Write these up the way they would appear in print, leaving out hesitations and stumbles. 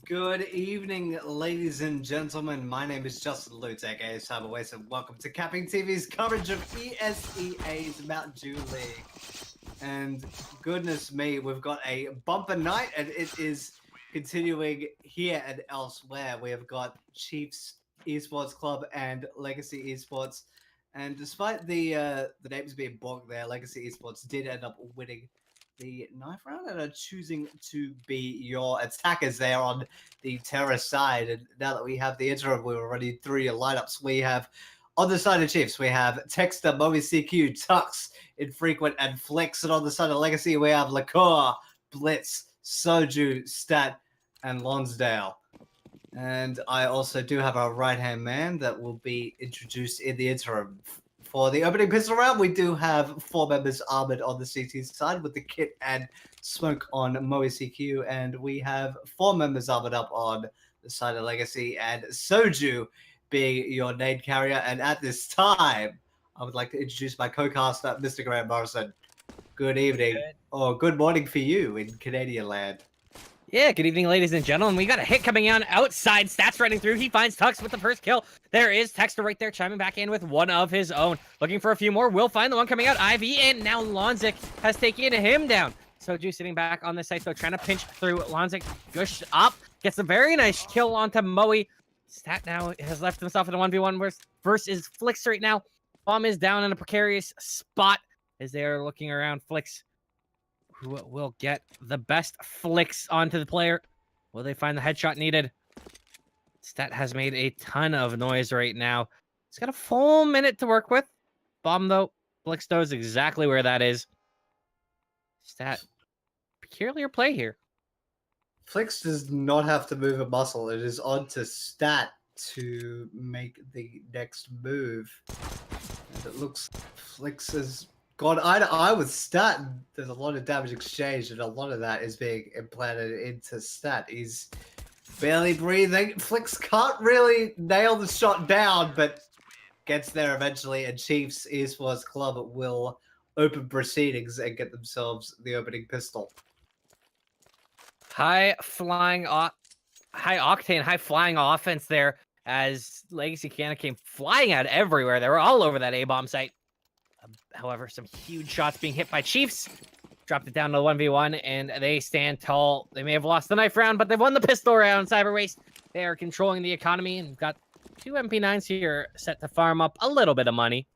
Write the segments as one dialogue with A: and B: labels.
A: Good evening, ladies and gentlemen. My name is Justin Lutz, aka Cyberwaste, and welcome to CappingTV's coverage of ESEA's Mount Dew League. And goodness me, we've got a bumper night, and it is continuing here and elsewhere. We have got Chiefs Esports Club and Legacy Esports, and despite the names being bogged there, Legacy Esports did end up winning the ninth round and are choosing to be your attackers there on the terrorist side. And now that we have the interim, we're already through your lineups. We have on the side of Chiefs, we have Texter, Moby CQ, Tux, Infrequent, and Flex. And on the side of Legacy, we have Lacour, Blitz, Soju, Stat, and Lonsdale. And I also do have our right-hand man that will be introduced in the interim. For the opening pistol round, we do have 4 members armored on the CT side with the kit and smoke on Moe CQ, and we have 4 members armored up on the side of Legacy, and Soju being your nade carrier. And at this time, I would like to introduce my co-caster, Mr. Graham Morrison. Good evening, or good morning for you in Canadian land.
B: Yeah, good evening, ladies and gentlemen. We got a hit coming on outside. Stats running through. He finds Tux with the first kill. There is Texter right there chiming back in with one of his own. Looking for a few more. Will find the one coming out. Ivy, and now Lonzik has taken him down. Soju sitting back on the site, though, trying to pinch through. Lonzik gush up. Gets a very nice kill onto Moe. Stat now has left himself in a 1v1 versus Flix right now. Bomb is down in a precarious spot as they are looking around. Flix, who will get the best flicks onto the player? Will they find the headshot needed? Stat has made a ton of noise right now. He's got a full minute to work with. Bomb, though. Flix knows exactly where that is. Stat, peculiar play here.
A: Flix does not have to move a muscle. It is on to Stat to make the next move. And it looks Flix has gone eye to eye with Stat. There's a lot of damage exchanged, and a lot of that is being implanted into Stat. He's barely breathing. Flix can't really nail the shot down, but gets there eventually, and Chiefs Esports Club will open proceedings and get themselves the opening pistol.
B: High octane, high flying offense there as Legacy Canada came flying out everywhere. They were all over that A-bomb site. However, some huge shots being hit by Chiefs. Dropped it down to 1v1, and they stand tall. They may have lost the knife round, but they've won the pistol round. Cyberwaste, they are controlling the economy and got 2 MP9s here set to farm up a little bit of money.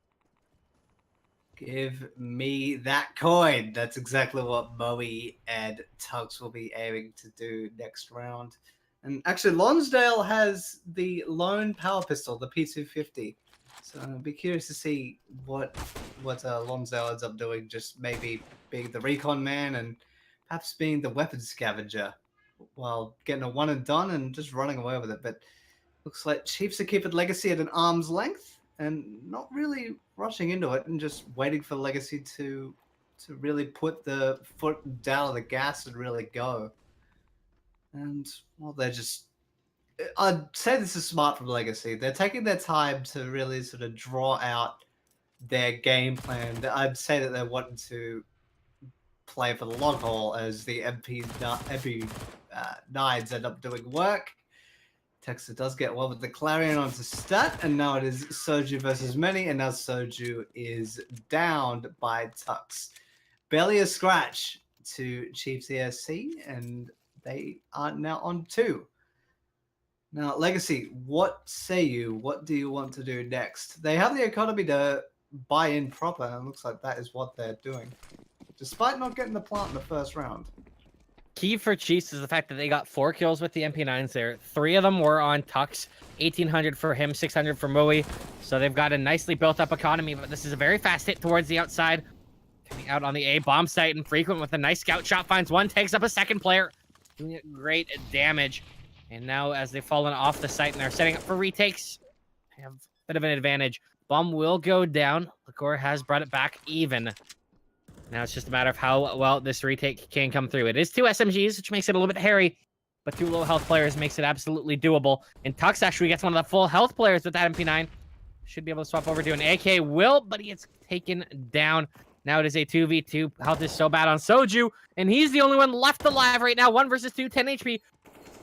A: Give me that coin. That's exactly what Moe and Tux will be aiming to do next round. And actually, Lonsdale has the lone power pistol, the P250. So I'd be curious to see what Lonsdale ends up doing, just maybe being the recon man and perhaps being the weapons scavenger while getting a one and done and just running away with it. But looks like Chiefs are keeping Legacy at an arm's length and not really rushing into it and just waiting for Legacy to really put the foot down on the gas and really go. And, well, they're just... I'd say this is smart from Legacy. They're taking their time to really sort of draw out their game plan. I'd say that they're wanting to play for the long haul as the MP9s end up doing work. Texter does get one with the Clarion onto Stat, and now it is Soju versus Many, and now Soju is downed by Tux. Barely a scratch to Chiefs ESC, and they are now on 2. Now, Legacy, what say you? What do you want to do next? They have the economy to buy in proper, and it looks like that is what they're doing, despite not getting the plant in the first round.
B: Key for Chiefs is the fact that they got 4 kills with the MP9s there. 3 of them were on Tux. 1,800 for him, 600 for Moe. So they've got a nicely built up economy, but this is a very fast hit towards the outside. Coming out on the A bomb site, and Frequent with a nice scout shot finds one, takes up a second player, doing great damage. And now as they've fallen off the site and they're setting up for retakes, they have a bit of an advantage. Bomb will go down. Lacour has brought it back even. Now it's just a matter of how well this retake can come through. It is 2 SMGs, which makes it a little bit hairy, but 2 low health players makes it absolutely doable. And Tux actually gets one of the full health players with that MP9. Should be able to swap over to an AK. Will, but he gets taken down. Now it is a 2v2. Health is so bad on Soju, and he's the only one left alive right now. 1 versus 2, 10 HP.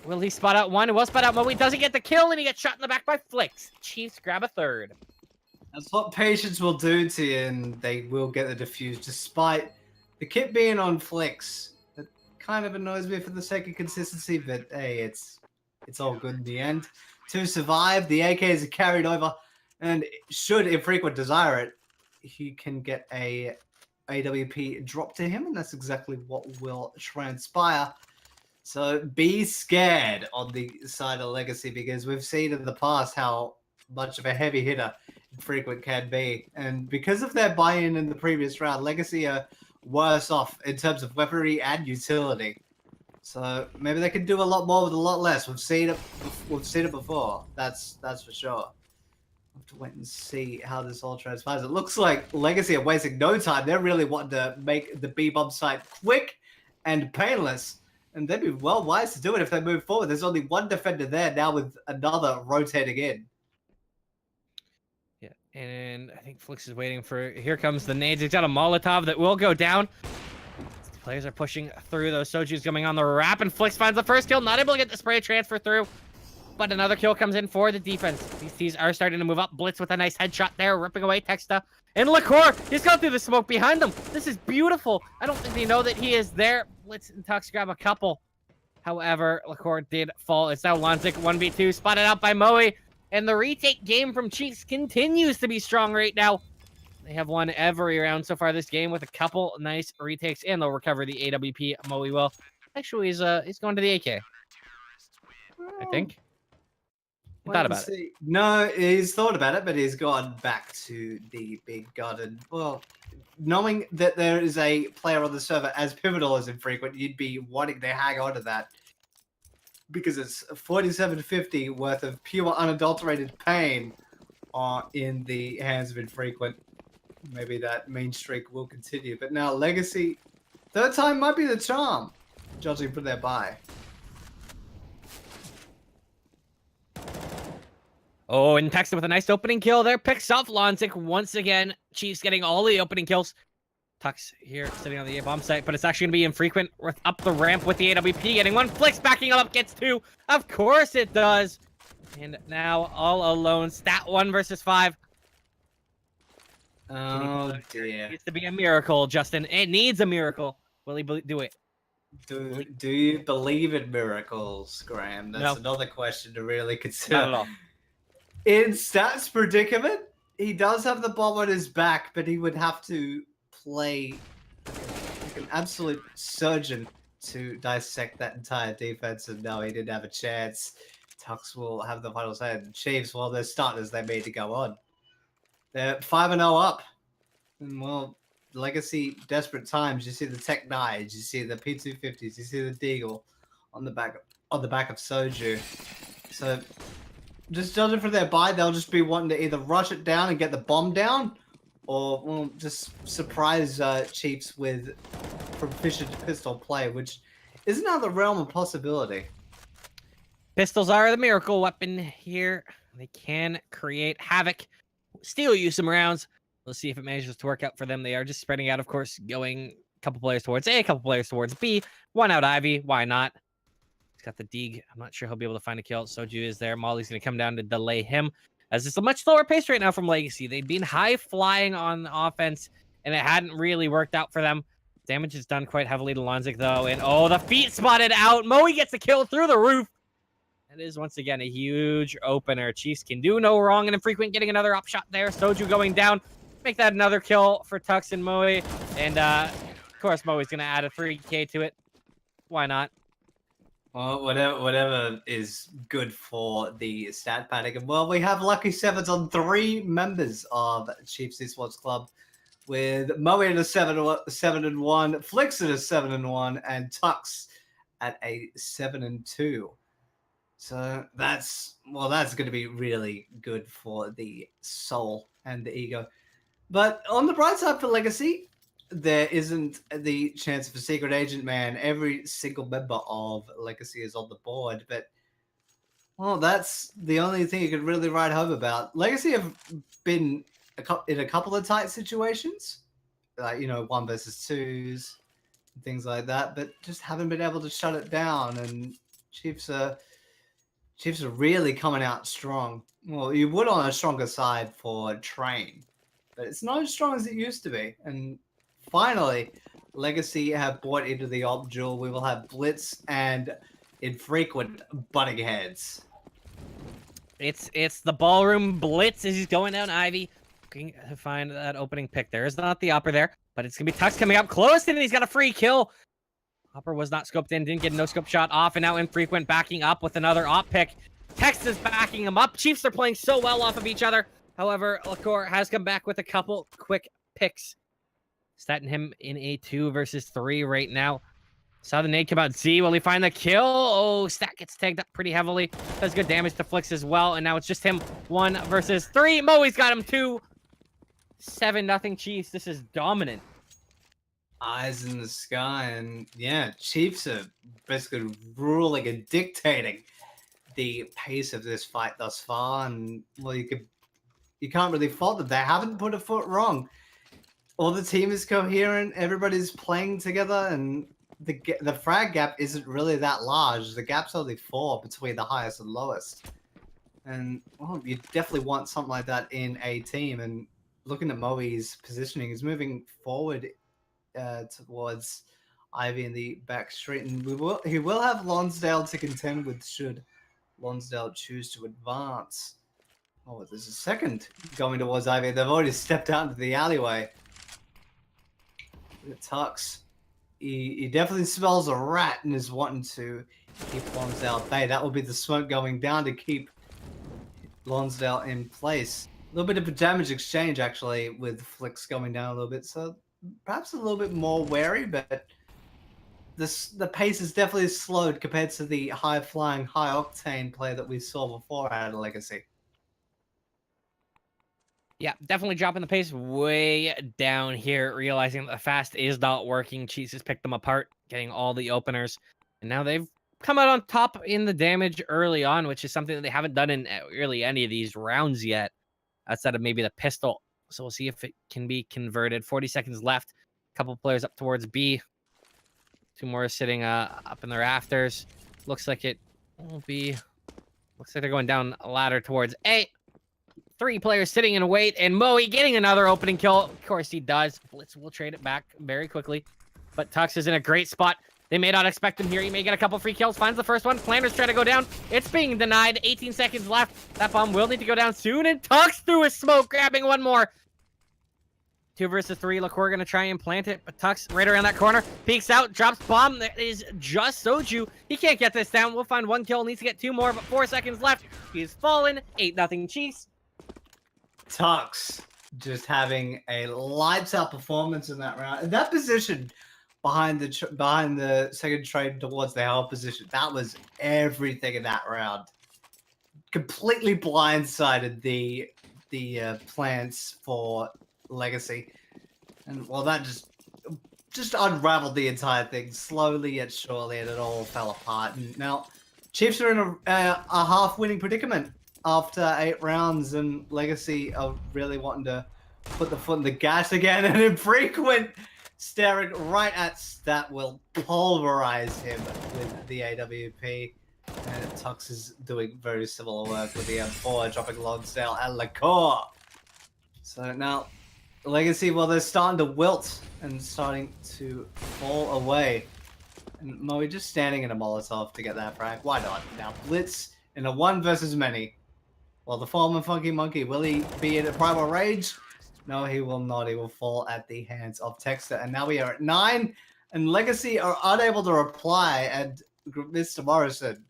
B: Will he spot out one? He will spot out Moe. He doesn't get the kill, and he gets shot in the back by Flix. Chiefs grab a third.
A: That's what patience will do to you, and they will get the defuse, despite the kit being on Flix. It kind of annoys me for the sake of consistency, but hey, it's all good in the end. To survive, the AKs are carried over, and should Infrequent desire it, he can get a AWP drop to him, and that's exactly what will transpire. So be scared on the side of Legacy, because we've seen in the past how much of a heavy hitter Infrequent can be. And because of their buy-in in the previous round, Legacy are worse off in terms of weaponry and utility. So maybe they can do a lot more with a lot less. We've seen it. We've seen it before. That's for sure. We'll have to wait and see how this all transpires. It looks like Legacy are wasting no time. They're really wanting to make the B-bomb site quick and painless. And they'd be well wise to do it if they move forward. There's only one defender there now with another rotating in.
B: Yeah, and I think Flix is waiting for... Here comes the nades. He's got a Molotov that will go down. The players are pushing through. Those Soju's coming on the wrap, and Flix finds the first kill. Not able to get the spray transfer through, but another kill comes in for the defense. These teams are starting to move up. Blitz with a nice headshot there, ripping away Texta. And Liqueur, he's gone through the smoke behind them. This is beautiful. I don't think they know that he is there. Blitz and Tux grab a couple. However, Liqueur did fall. It's now Lonzik 1v2, spotted out by Moe. And the retake game from Chiefs continues to be strong right now. They have won every round so far this game with a couple nice retakes, and they'll recover the AWP. Moe will. Actually, he's going to the AK, I think. Thought about it.
A: No, he's thought about it, but he's gone back to the big gun. And, well, knowing that there is a player on the server as pivotal as Infrequent, you'd be wanting to hang on to that. Because it's 4750 worth of pure unadulterated pain in the hands of Infrequent. Maybe that mean streak will continue. But now Legacy, third time might be the charm, judging from their buy.
B: Oh, and Texta with a nice opening kill there. Picks off Lonzik once again. Chiefs getting all the opening kills. Tux here sitting on the A-bomb site, but it's actually going to be Infrequent up the ramp with the AWP. Getting one. Flix backing up, gets two. Of course it does. And now all alone. Stat 1 versus 5.
A: Oh, dear.
B: It needs to be a miracle, Justin. It needs a miracle. Will he do it?
A: Do you believe in miracles, Graham? That's another question to really consider.
B: Not at all.
A: In Stats' predicament, he does have the bomb on his back, but he would have to play like an absolute surgeon to dissect that entire defense, and no, he didn't have a chance. Tux will have the final say. And Chiefs, well, they're starters, they made to go on. They're 5-0 up. And, well, Legacy, desperate times. You see the Tech Knives, you see the P250s, you see the Deagle on the back of Soju. So, just judging from their buy, they'll just be wanting to either rush it down and get the bomb down, or well, just surprise Chiefs with proficient pistol play, which is not the realm of possibility.
B: Pistols are the miracle weapon here. They can create havoc. Still use some rounds. We'll see if it manages to work out for them. They are just spreading out, of course, going a couple players towards A, a couple players towards B. One out Ivy. Why not? He's got the Deeg. I'm not sure he'll be able to find a kill. Soju is there. Molly's going to come down to delay him, as it's a much slower pace right now from Legacy. They'd been high flying on offense, and it hadn't really worked out for them. Damage is done quite heavily to Lonzik, though. And, oh, the feet spotted out. Moe gets the kill through the roof. That is, once again, a huge opener. Chiefs can do no wrong, and Infrequent getting another up shot there. Soju going down. Make that another kill for Tux and Moe. And, of course, Moe's going to add a 3K to it. Why not?
A: Well, whatever is good for the stat panic. And, well, we have lucky sevens on 3 members of Chiefs Esports Club, with Moe at a 7-1, Flix at a 7-1, and Tux at a 7-2. So that's going to be really good for the soul and the ego. But on the bright side for Legacy, there isn't the chance of a secret agent, man. Every single member of Legacy is on the board, but well, that's the only thing you could really write home about. Legacy have been in a couple of tight situations, like 1 versus 2s, and things like that, but just haven't been able to shut it down. And Chiefs are really coming out strong. Well, you would on a stronger side for Train, but it's not as strong as it used to be. And finally, Legacy have bought into the op duel. We will have Blitz and Infrequent butting heads.
B: It's the ballroom blitz as he's going down Ivy. Looking to find that opening pick. There is not the upper there, but it's gonna be Tux coming up close, and he's got a free kill. Hopper was not scoped in, didn't get a no-scope shot off, and now Infrequent backing up with another op pick. Tex is backing him up. Chiefs are playing so well off of each other. However, LaCour has come back with a couple quick picks. Statting him in a 2 versus 3 right now. Saw the nade come out Z. Will he find the kill? Oh, Stat gets tagged up pretty heavily. Does good damage to Flix as well, and now it's just him 1 versus 3. Moe's got him 2. 7-0 Chiefs. This is dominant.
A: Eyes in the sky, and yeah, Chiefs are basically ruling and dictating the pace of this fight thus far. And well, you can't really fault them. They haven't put a foot wrong. All the team is coherent. Everybody's playing together, and the frag gap isn't really that large. The gap's only 4 between the highest and lowest. And well, you definitely want something like that in a team. And looking at Moe's positioning, he's moving forward towards Ivy in the back street, and he will have Lonsdale to contend with should Lonsdale choose to advance. Oh, there's a second going towards Ivy. They've already stepped out into the alleyway. Look at Tux. He definitely smells a rat and is wanting to keep Lonsdale at bay. That will be the smoke going down to keep Lonsdale in place. A little bit of a damage exchange actually with Flix going down a little bit, so perhaps a little bit more wary, but the pace is definitely slowed compared to the high-flying, high-octane play that we saw before out of Legacy.
B: Yeah, definitely dropping the pace way down here, realizing that the fast is not working. Chiefs has picked them apart, getting all the openers, and now they've come out on top in the damage early on, which is something that they haven't done in really any of these rounds yet, outside of maybe the pistol. So we'll see if it can be converted. 40 seconds left. A couple players up towards B. 2 more sitting up in the rafters. Looks like it will be... Looks like they're going down a ladder towards A. 3 players sitting in wait, and Moe getting another opening kill. Of course he does. Blitz will trade it back very quickly. But Tux is in a great spot. They may not expect him here. He may get a couple free kills. Finds the first one. Flanders trying to go down. It's being denied. 18 seconds left. That bomb will need to go down soon. And Tux through his smoke, grabbing one more. 2 versus 3. LaCour going to try and plant it. But Tux right around that corner. Peeks out. Drops bomb. That is just Soju. He can't get this down. We'll find 1 kill. Needs to get 2 more. But 4 seconds left. He's fallen. 8-0 Chiefs.
A: Tux just having a lights out performance in that round. That position behind the second trade towards the hell position, that was everything in that round. Completely blindsided the plans for Legacy, and well, that just unraveled the entire thing slowly yet surely, and it all fell apart. And now Chiefs are in a half-winning predicament after 8 rounds, and Legacy are really wanting to put the foot in the gas again, and Infrequent staring right at Stat will pulverize him with the AWP. And Tux is doing very similar work with the M4, dropping Lonsdale and LaCour. So now, Legacy, well, they're starting to wilt and starting to fall away. And Moe just standing in a Molotov to get that frag. Why not? Now, Blitz in a 1 versus many. Well, the former Funky Monkey, will he be in a primal rage? No, he will not. He will fall at the hands of Texter. And now we are at 9, and Legacy are unable to reply. And Mr. Morrison,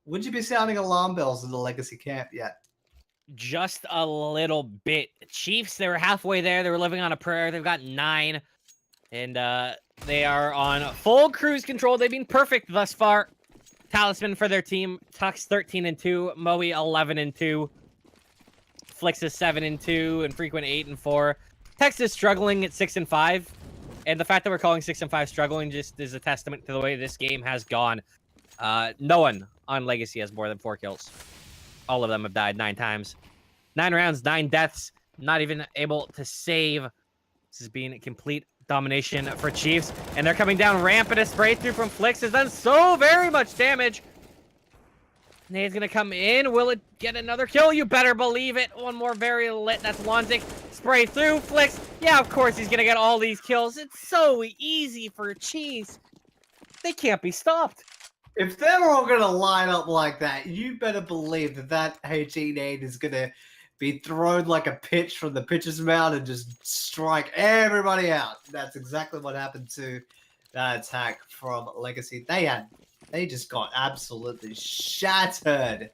A: would you be sounding alarm bells in the Legacy camp yet?
B: Just a little bit. Chiefs, they were halfway there. They were living on a prayer. They've got 9, and they are on full cruise control. They've been perfect thus far. Talisman for their team. Tux 13-2, Moe 11-2, Flix is 7-2, and Frequent 8-4. Tex is struggling at 6-5, and the fact that we're calling 6-5 struggling just is a testament to the way this game has gone. No one on Legacy has more than 4 kills. All of them have died 9 times. 9 rounds, 9 deaths. Not even able to save. This has been a complete domination for Chiefs, and they're coming down ramp, and a spray through from Flix has done so very much damage. Nade's gonna come in. Will it get another kill? You better believe it. One more very lit. That's Lonzik. Spray through. Flicks. Yeah, of course he's gonna get all these kills. It's so easy for Chiefs. They can't be stopped.
A: If they're all going to line up like that, you better believe that that HE8 is going to be thrown like a pitch from the pitcher's mound and just strike everybody out. That's exactly what happened to that attack from Legacy. They just got absolutely shattered.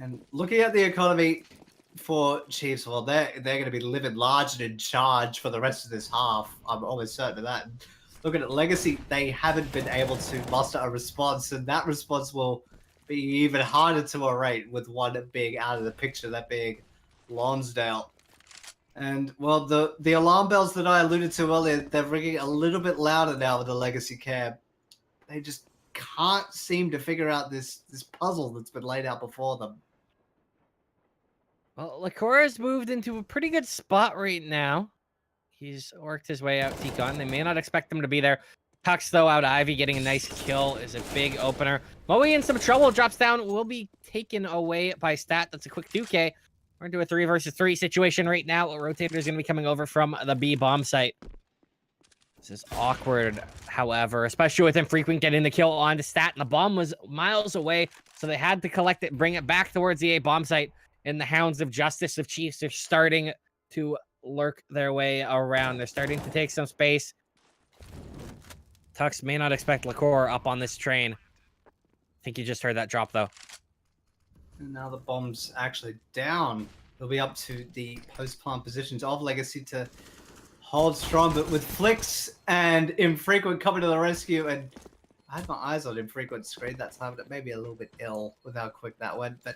A: And looking at the economy for Chiefs, well, they're going to be living large and in charge for the rest of this half. I'm almost certain of that. Looking at Legacy, they haven't been able to muster a response, and that response will be even harder to orate with one being out of the picture, that being Lonsdale. And, well, the alarm bells that I alluded to earlier, they're ringing a little bit louder now with the Legacy cab. They just can't seem to figure out this puzzle that's been laid out before them.
B: Well, Lacora's moved into a pretty good spot right now. He's worked his way out T-Con. They may not expect him to be there. Tux, though, out Ivy, getting a nice kill is a big opener. Moe in some trouble, drops down, will be taken away by Stat. That's a quick 2K. We're into a 3 versus 3 situation right now. A rotator is going to be coming over from the B bomb site. This is awkward, however, especially with Infrequent getting the kill on to Stat, and the bomb was miles away, so they had to collect it, bring it back towards the A bomb site, and the Hounds of Justice of Chiefs are starting to lurk their way around. They're starting to take some space. Tux may not expect Lacor up on this train. I think you just heard that drop, though.
A: And now the bomb's actually down. It'll be up to the post-plant positions of Legacy to hold strong, but with Flicks and Infrequent coming to the rescue, and I had my eyes on Infrequent's screen that time, but it made me a little bit ill with how quick that went, but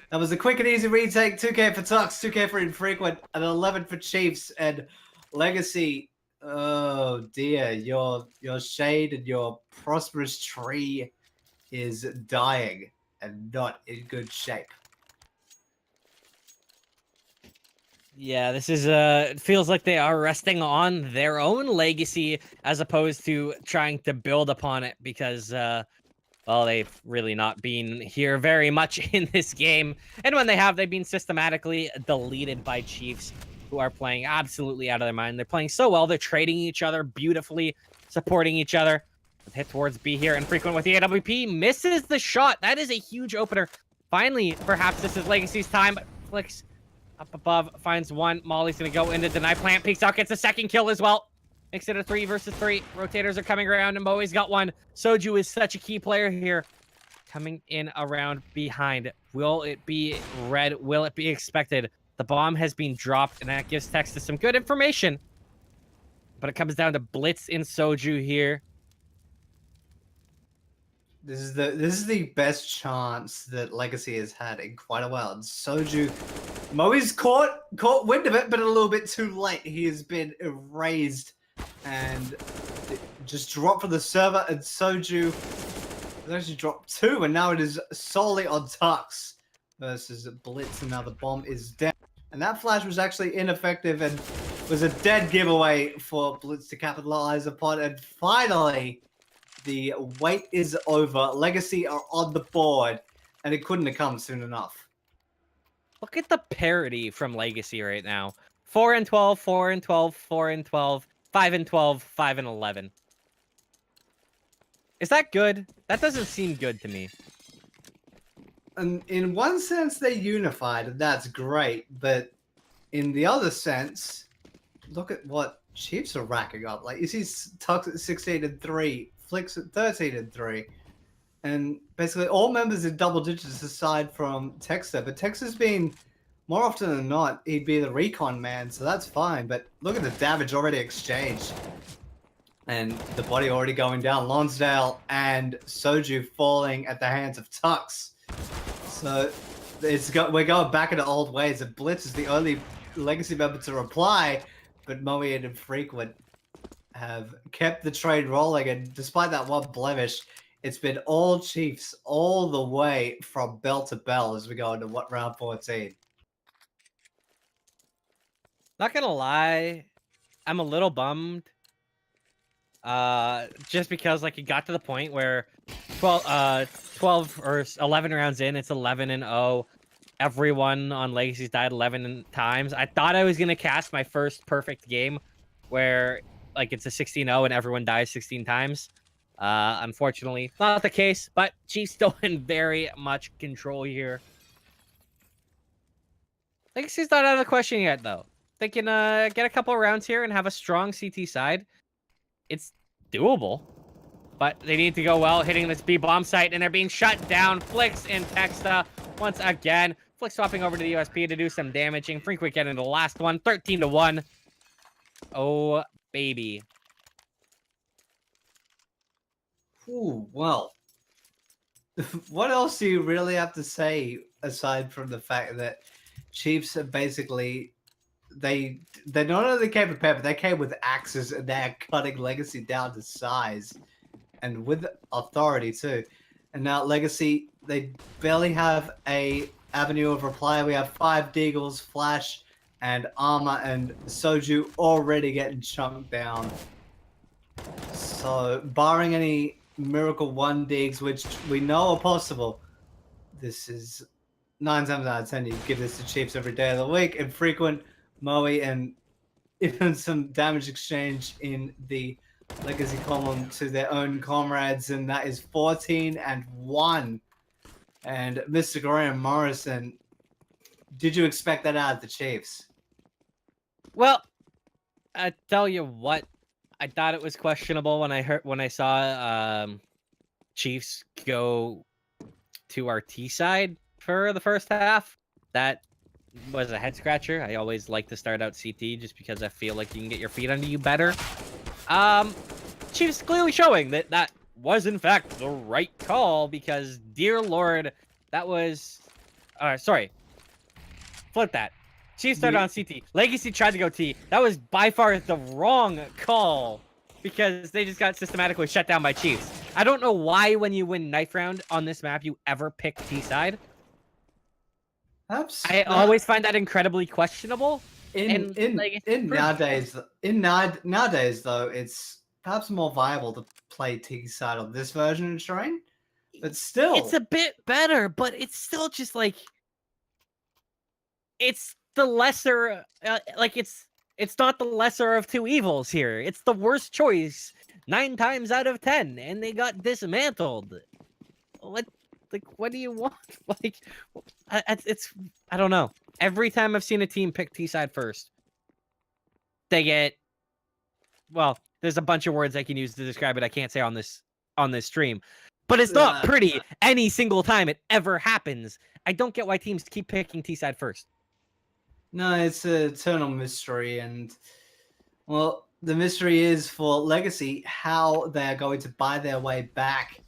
A: that was a quick and easy retake. 2K for Tux, 2K for Infrequent, and 11 for Chiefs, and Legacy. Oh dear, your shade and your prosperous tree is dying and not in good shape.
B: Yeah, this is it feels like they are resting on their own legacy as opposed to trying to build upon it because well, they've really not been here very much in this game. And when they have, they've been systematically deleted by Chiefs, who are playing absolutely out of their mind. They're playing so well. They're trading each other beautifully, supporting each other. Hit towards B here. Infrequent with the AWP. Misses the shot. That is a huge opener. Finally, perhaps this is Legacy's time. But Flicks up above. Finds one. Molly's going to go into deny plant. Peeks out. Gets a second kill as well. Makes it a 3 versus 3. Rotators are coming around, and Moe's got one. Soju is such a key player here. Coming in around behind. Will it be red? Will it be expected? The bomb has been dropped, and that gives Texas some good information. But it comes down to Blitz in Soju here.
A: This is the best chance that Legacy has had in quite a while. And Soju, Moe's caught wind of it, but a little bit too late. He has been erased and just dropped from the server, and Soju has actually dropped 2, and now it is solely on Tux versus Blitz, and now the bomb is down. And that flash was actually ineffective and was a dead giveaway for Blitz to capitalize upon. And finally, the wait is over. Legacy are on the board, and it couldn't have come soon enough.
B: Look at the parity from Legacy right now. 4 and 12, 4 and 12, 4 and 12, 5 and 12, 5 and 11. Is that good? That doesn't seem good to me.
A: And in one sense, they unified, and that's great. But in the other sense, look at what Chiefs are racking up. Like, you see Tux at 16 and 3, Flicks at 13 and 3, and basically all members in double digits aside from Texter. But Texter's been, more often than not, he'd be the recon man, so that's fine. But look at the damage already exchanged. And the body already going down. Lonsdale and Soju falling at the hands of Tux. So we're going back into old ways. And Blitz is the only Legacy member to reply, but Moe and Infrequent have kept the train rolling. And despite that one blemish, it's been all Chiefs all the way from bell to bell as we go into round 14.
B: Not gonna lie, I'm a little bummed Just because like it got to the point where 12 or 11 rounds in, it's 11-0. Everyone on Legacy's died 11 times. I thought I was gonna cast my first perfect game where like it's a 16-0 and everyone dies 16 times. Unfortunately, not the case, but Chiefs still in very much control here. Legacy's not out of the question yet, though. They can get a couple rounds here and have a strong CT side. It's doable, but they need to go well, hitting this B-bomb site, and they're being shut down. Flix and Texta once again. Flix swapping over to the USP to do some damaging. Freakwick getting the last one, 13-1. Oh, baby.
A: Ooh, well, what else do you really have to say aside from the fact that Chiefs are basically they not only came prepared, but they came with axes and they're cutting Legacy down to size and with authority too. And now Legacy, they barely have a avenue of reply. We have 5 Deagles, Flash, and Armor, and Soju already getting chunked down. So, barring any Miracle 1 digs, which we know are possible, this is 9 times out of 10 you give this to Chiefs every day of the week. Infrequent, Moe, and even some damage exchange in the Legacy column to their own comrades, and that is 14-1. And Mr. Graham Morrison, did you expect that out of the Chiefs?
B: Well, I tell you what, I thought it was questionable when I saw Chiefs go to our T side for the first half. That was a head scratcher. I always like to start out CT just because I feel like you can get your feet under you better. Chiefs clearly showing that that was in fact the right call, because dear Lord, that was sorry. Flip that. Chiefs started on CT. Legacy tried to go T. That was by far the wrong call, because they just got systematically shut down by Chiefs. I don't know why when you win knife round on this map you ever pick T side. I always find that incredibly questionable.
A: Nowadays though, it's perhaps more viable to play T side on this version of terrain. But still,
B: it's a bit better, but it's still just like it's the lesser it's not the lesser of two evils here. It's the worst choice 9 times out of 10, and they got dismantled. What do you want? I don't know. Every time I've seen a team pick T side first, they get, well, there's a bunch of words I can use to describe it I can't say on this stream. But it's not pretty any single time it ever happens. I don't get why teams keep picking T side first.
A: No, it's an eternal mystery, and well, the mystery is for Legacy how they're going to buy their way back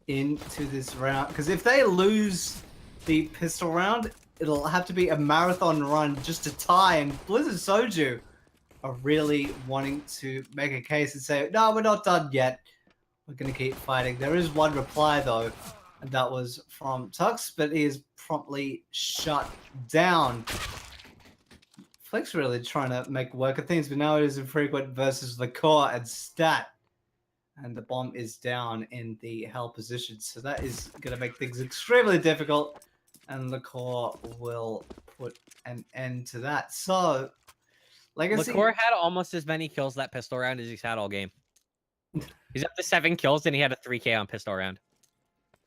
A: into this round. Because if they lose the pistol round, it'll have to be a marathon run just to tie, and Blizzard Soju are really wanting to make a case and say, no, we're not done yet. We're going to keep fighting. There is one reply, though, and that was from Tux, but he is promptly shut down. Flex really trying to make work of things, but now it is Infrequent versus the core and Stat. And the bomb is down in the hell position. So that is going to make things extremely difficult. And the core will put an end to that. So, Legacy...
B: LaCour had almost as many kills that pistol round as he's had all game. He's up to 7 kills, and he had a 3K on pistol round.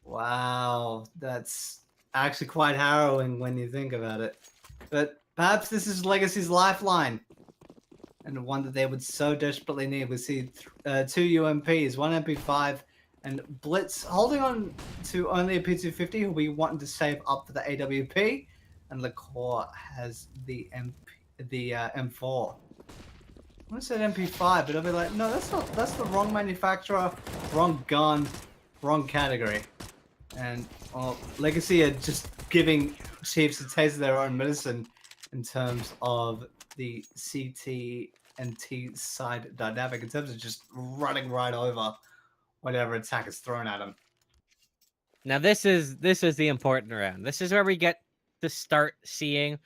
A: Wow. That's actually quite harrowing when you think about it. But perhaps this is Legacy's lifeline, and one that they would so desperately need. We see 2 UMPs, 1 MP5, and Blitz holding on to only a P250, who we wanting to save up for the AWP, and LaCour has the M4. I want to say MP5, but I'll be like, no, that's the wrong manufacturer, wrong gun, wrong category. And well, Legacy are just giving Chiefs a taste of their own medicine in terms of the CT and T side dynamic, in terms of just running right over whatever attack is thrown at them.
B: Now this is the important round. This is where we get to start seeing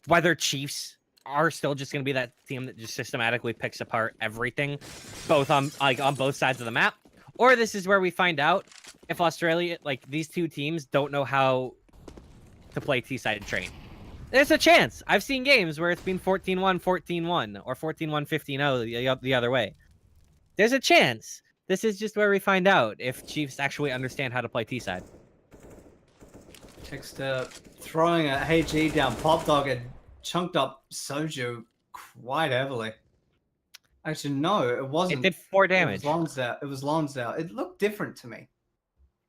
B: whether Chiefs are still just going to be that team that just systematically picks apart everything, both on both sides of the map, or this is where we find out if Australia, like these two teams, don't know how to play T-side train. There's a chance. I've seen games where it's been 14-1, 14-1, or 14-1, 15-0 the other way. There's a chance. This is just where we find out if Chiefs actually understand how to play T-side.
A: Texter throwing a HE down Pop Dog and chunked up Soju quite heavily. Actually, no, it wasn't.
B: It did 4 damage.
A: It was Lonsdale. It looked different to me.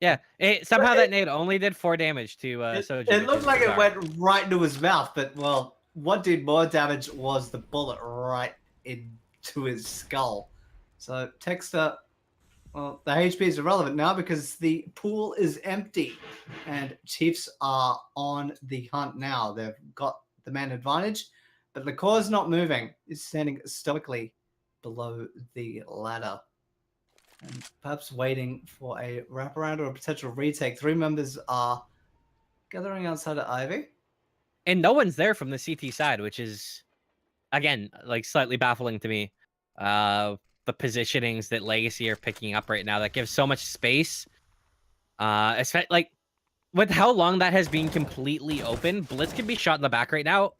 B: Yeah, somehow that nade only did 4 damage to Soju.
A: It looked like it went right into his mouth, but well, what did more damage was the bullet right into his skull. So Texter, well, the HP is irrelevant now because the pool is empty, and Chiefs are on the hunt now. They've got the man advantage, but Lacor's not moving. He's standing stoically below the ladder, and perhaps waiting for a wraparound or a potential retake. 3 members are gathering outside of Ivy.
B: And no one's there from the CT side, which is, again, like slightly baffling to me. The positionings that Legacy are picking up right now, that gives so much space. Especially, like, with how long that has been completely open, Blitz could be shot in the back right now,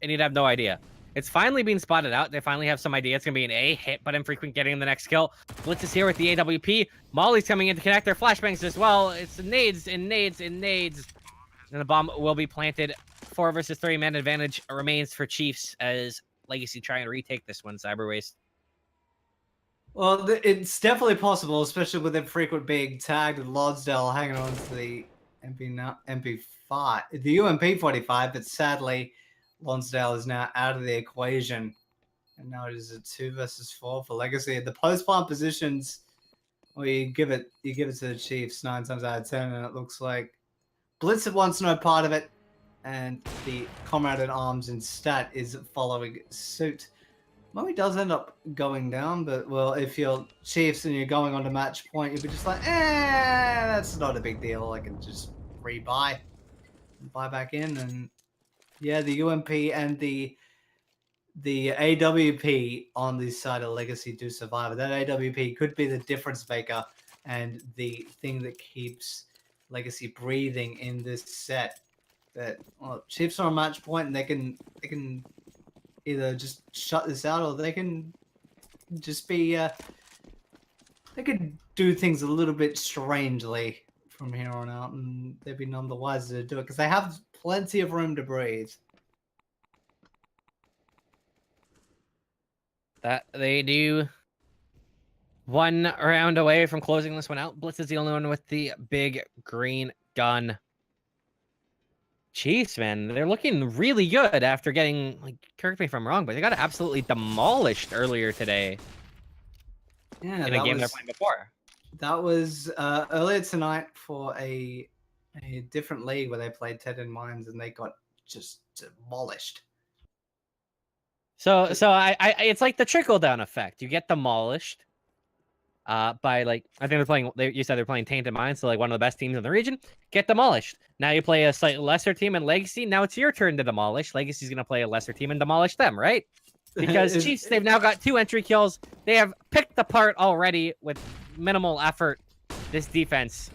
B: and you'd have no idea. It's finally being spotted out. They finally have some idea. It's going to be an A hit, but infrequent getting the next kill. Blitz is here with the AWP. Molly's coming in to connect their flashbangs as well. It's nades and nades and nades. And the bomb will be planted. 4 versus 3 man advantage remains for Chiefs as Legacy try and retake this one, Cyberwaste.
A: Well, it's definitely possible, especially with infrequent being tagged and Lonsdale hanging on to the MP5, the UMP 45, but sadly, Lonsdale is now out of the equation, and now it is a 2 versus 4 for Legacy. The post-plant positions, well, you give it to the Chiefs 9 times out of 10, and it looks like Blitz wants no part of it, and the Comrade at Arms in stat is following suit. Mummy does end up going down, but well, if you're Chiefs and you're going on to match point, you'll be just like, that's not a big deal. I can just buy back in, and yeah, the UMP and the AWP on the side of Legacy do survive. That AWP could be the difference maker and the thing that keeps Legacy breathing in this set. That, well, Chiefs are on match point, and they can either just shut this out, or they can just be they could do things a little bit strangely from here on out, and they'd be none the wiser to do it because they have plenty of room to breathe.
B: That they do. 1 round away from closing this one out. Blitz is the only one with the big green gun. Chiefs, man, they're looking really good after getting, like, correct me if I'm wrong, but they got absolutely demolished earlier today.
A: Yeah,
B: in a game they're playing before.
A: That was earlier tonight for a different league where they played Ted and Mines, and they got just demolished.
B: So I it's like the trickle down effect. You get demolished by, like, I think you said they're playing Tainted Minds, so like one of the best teams in the region, get demolished. Now you play a slightly lesser team in Legacy. Now it's your turn to demolish. Legacy's gonna play a lesser team and demolish them, right? Because Chiefs, they've now got 2 entry kills. They have picked apart already with minimal effort this defense,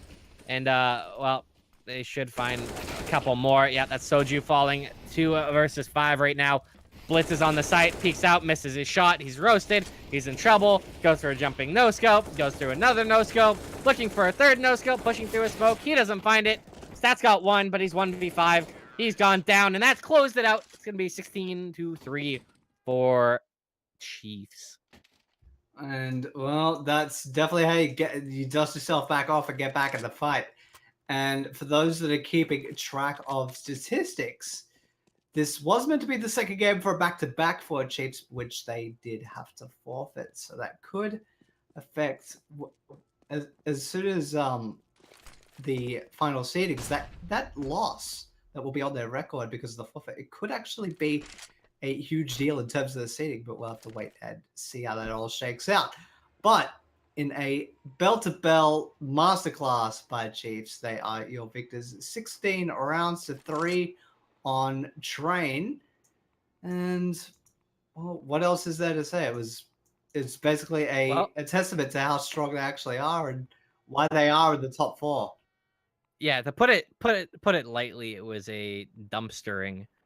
B: and well, they should find a couple more. Yeah, that's Soju falling 2 versus 5 right now. Blitz is on the site, peeks out, misses his shot. He's roasted. He's in trouble. Goes for a jumping no-scope. Goes through another no-scope. Looking for a 3rd no-scope. Pushing through a smoke. He doesn't find it. Stats got 1, but he's 1v5. He's gone down, and that's closed it out. It's going to be 16-3 for Chiefs.
A: And, well, that's definitely how you dust yourself back off and get back in the fight. And for those that are keeping track of statistics, this was meant to be the second game for a back-to-back for Chiefs, which they did have to forfeit. So that could affect, as soon as the final seedings, that loss that will be on their record because of the forfeit, it could actually be a huge deal in terms of the seeding, but we'll have to wait and see how that all shakes out. But in a bell-to-bell masterclass by Chiefs, they are your victors. 16 rounds to 3 on Train. And well, what else is there to say? It's basically
B: Well,
A: a testament to how strong they actually are and why they are in the top 4.
B: yeah, to put it lightly, it was a dumpstering